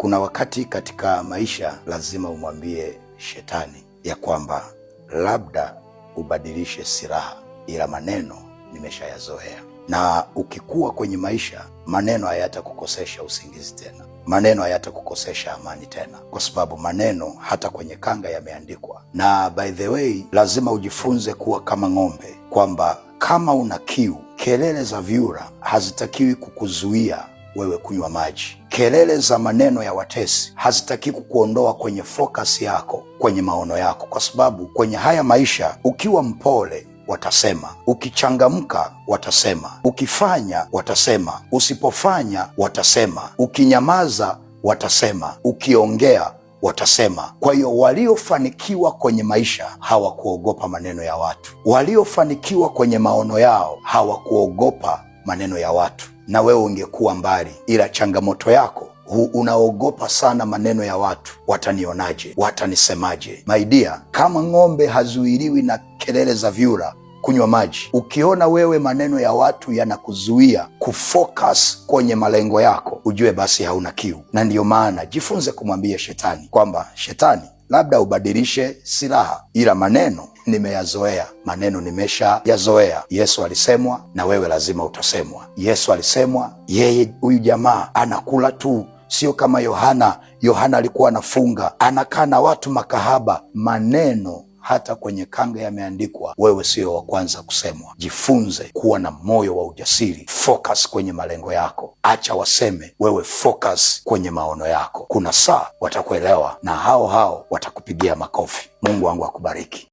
Kuna wakati katika maisha lazima umwambie shetani ya kwamba labda ubadilishe silaha, ila maneno nimeshayazoea. Na ukikua kwenye maisha, maneno hayatakukosesha usingizi tena, maneno hayatakukosesha amani tena, kwa sababu maneno hata kwenye kanga yameandikwa. Na by the way, lazima ujifunze kuwa kama ng'ombe, kwamba kama una kiu, kelele za vyura hazitakiwi kukuzuia wewe kunywa maji. Kelele za maneno ya watesi hazitaki kukuondoa kwenye focus yako, kwenye maono yako, kwa sababu kwenye haya maisha ukiwa mpole watasema, ukichangamka watasema, ukifanya watasema, usipofanya watasema, ukinyamaza watasema, ukiongea watasema. Kwa hiyo waliofanikiwa kwenye maisha hawakuogopa maneno ya watu, waliofanikiwa kwenye maono yao hawakuogopa maneno ya watu. Na wewe ungekuwa mbali, ila changamoto yako unaogopa sana maneno ya watu. Watanionaje? Watanisemaje? My dear, kama ng'ombe hazuiliwi na kelele za vyura kunywa maji, ukiona wewe maneno ya watu yanakuzuia kufocus kwenye malengo yako, ujue basi hauna kiu. Na ndiyo maana jifunze kumwambia shetani kwamba shetani, labda ubadilishe silaha, ila maneno nimeyazoea, maneno nimeshayazoea. Yesu alisemwa na wewe lazima utasemwa. Yesu alisemwa, yeye huyu jamaa anakula tu, sio kama Yohana. Yohana alikuwa anafunga, anakaa na watu makahaba. Maneno hata kwenye kanga yameandikwa, wewe sio wa kwanza kusemwa. Jifunze kuwa na moyo wa ujasiri, focus kwenye malengo yako, acha waseme, wewe focus kwenye maono yako. Kuna saa watakuelewa na hao watakupigia makofi. Mungu wangu akubariki.